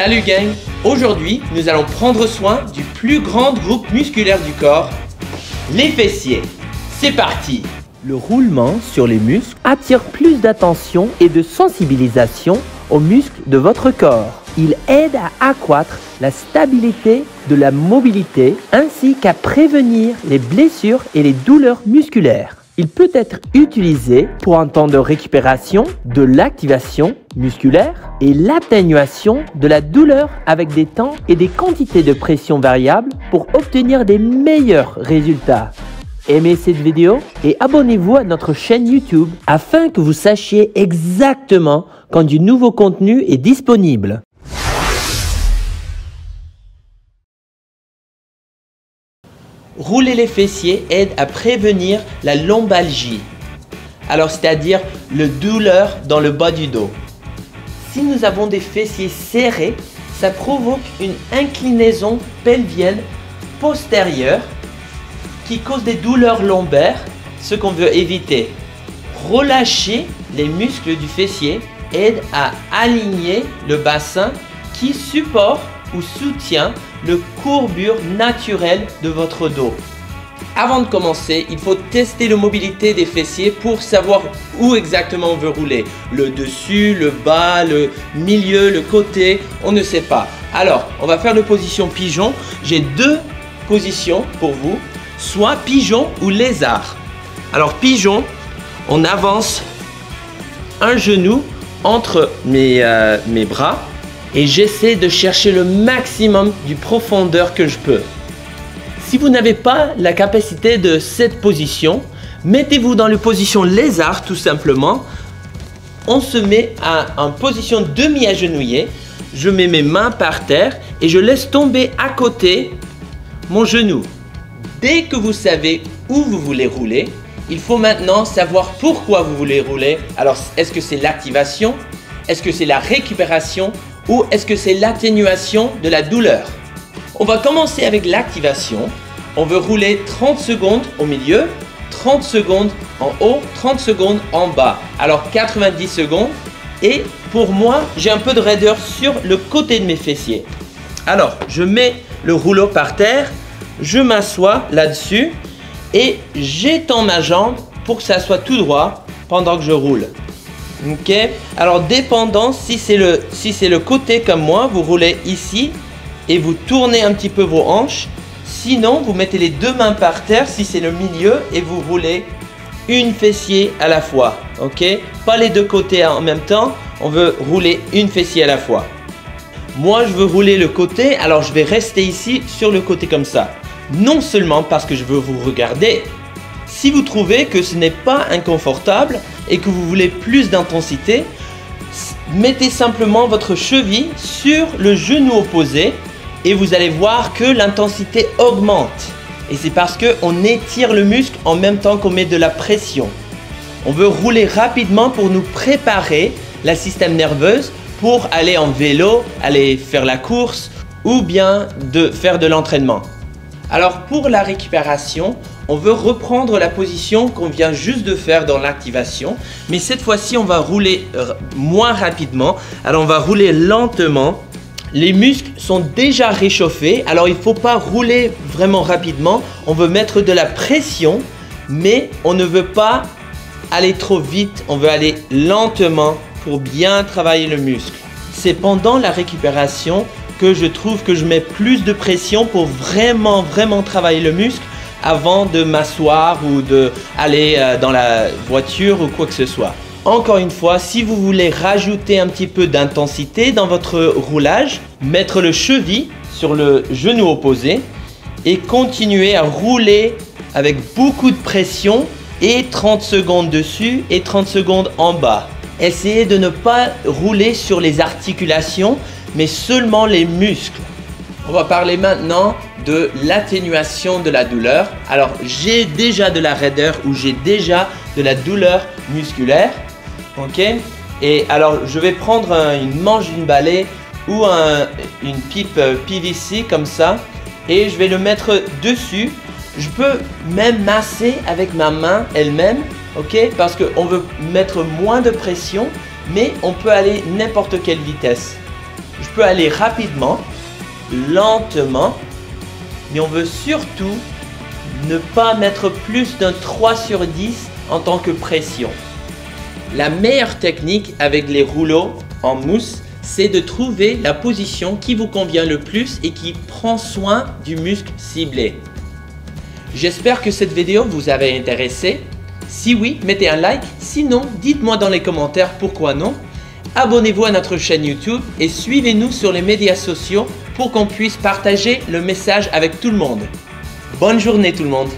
Salut gang! Aujourd'hui, nous allons prendre soin du plus grand groupe musculaire du corps, les fessiers. C'est parti! Le roulement sur les muscles attire plus d'attention et de sensibilisation aux muscles de votre corps. Il aide à accroître la stabilité de la mobilité ainsi qu'à prévenir les blessures et les douleurs musculaires. Il peut être utilisé pour un temps de récupération, de l'activation musculaire et l'atténuation de la douleur avec des temps et des quantités de pression variables pour obtenir des meilleurs résultats. Aimez cette vidéo et abonnez-vous à notre chaîne YouTube afin que vous sachiez exactement quand du nouveau contenu est disponible. Rouler les fessiers aide à prévenir la lombalgie, alors c'est-à-dire la douleur dans le bas du dos. Si nous avons des fessiers serrés, ça provoque une inclinaison pelvienne postérieure qui cause des douleurs lombaires, ce qu'on veut éviter. Relâcher les muscles du fessier aide à aligner le bassin qui supporte ou soutient le courbure naturelle de votre dos. Avant de commencer, il faut tester la mobilité des fessiers pour savoir où exactement on veut rouler. Le dessus, le bas, le milieu, le côté, on ne sait pas. Alors, on va faire la position pigeon. J'ai deux positions pour vous, soit pigeon ou lézard. Alors pigeon, on avance un genou entre mes bras et j'essaie de chercher le maximum de profondeur que je peux. Si vous n'avez pas la capacité de cette position, mettez-vous dans la position lézard tout simplement. On se met en position demi-agenouillée. Je mets mes mains par terre et je laisse tomber à côté mon genou. Dès que vous savez où vous voulez rouler, il faut maintenant savoir pourquoi vous voulez rouler. Alors, est-ce que c'est l'activation? Est-ce que c'est la récupération? Ou est-ce que c'est l'atténuation de la douleur? On va commencer avec l'activation. On veut rouler 30 secondes au milieu, 30 secondes en haut, 30 secondes en bas. Alors 90 secondes. Et pour moi, j'ai un peu de raideur sur le côté de mes fessiers. Alors, je mets le rouleau par terre, je m'assois là-dessus et j'étends ma jambe pour que ça soit tout droit pendant que je roule. Ok, alors dépendant si c'est le côté comme moi, vous roulez ici et vous tournez un petit peu vos hanches. Sinon, vous mettez les deux mains par terre si c'est le milieu et vous roulez une fessier à la fois. Ok, pas les deux côtés en même temps, on veut rouler une fessier à la fois. Moi, je veux rouler le côté, alors je vais rester ici sur le côté comme ça. Non seulement parce que je veux vous regarder. Si vous trouvez que ce n'est pas inconfortable et que vous voulez plus d'intensité, mettez simplement votre cheville sur le genou opposé et vous allez voir que l'intensité augmente. Et c'est parce qu'on étire le muscle en même temps qu'on met de la pression. On veut rouler rapidement pour nous préparer la système nerveuse pour aller en vélo, aller faire la course ou bien de faire de l'entraînement. Alors pour la récupération, on veut reprendre la position qu'on vient juste de faire dans l'activation, mais cette fois-ci on va rouler moins rapidement. Alors on va rouler lentement. Les muscles sont déjà réchauffés, alors il ne faut pas rouler vraiment rapidement. On veut mettre de la pression, mais on ne veut pas aller trop vite. On veut aller lentement pour bien travailler le muscle. C'est pendant la récupération que je trouve que je mets plus de pression pour vraiment travailler le muscle avant de m'asseoir ou d'aller dans la voiture ou quoi que ce soit. Encore une fois, si vous voulez rajouter un petit peu d'intensité dans votre roulage, mettre le cheville sur le genou opposé et continuer à rouler avec beaucoup de pression et 30 secondes dessus et 30 secondes en bas. Essayez de ne pas rouler sur les articulations, mais seulement les muscles. On va parler maintenant de l'atténuation de la douleur. Alors, j'ai déjà de la raideur ou j'ai déjà de la douleur musculaire. Ok? Et alors, je vais prendre une manche d'une balai ou une pipe PVC comme ça et je vais le mettre dessus. Je peux même masser avec ma main elle-même, ok? Parce qu'on veut mettre moins de pression, mais on peut aller n'importe quelle vitesse. Je peux aller rapidement, lentement, mais on veut surtout ne pas mettre plus d'un 3 sur 10 en tant que pression. La meilleure technique avec les rouleaux en mousse, c'est de trouver la position qui vous convient le plus et qui prend soin du muscle ciblé. J'espère que cette vidéo vous a intéressé. Si oui, mettez un like. Sinon, dites-moi dans les commentaires pourquoi non. Abonnez-vous à notre chaîne YouTube et suivez-nous sur les médias sociaux pour qu'on puisse partager le message avec tout le monde. Bonne journée tout le monde!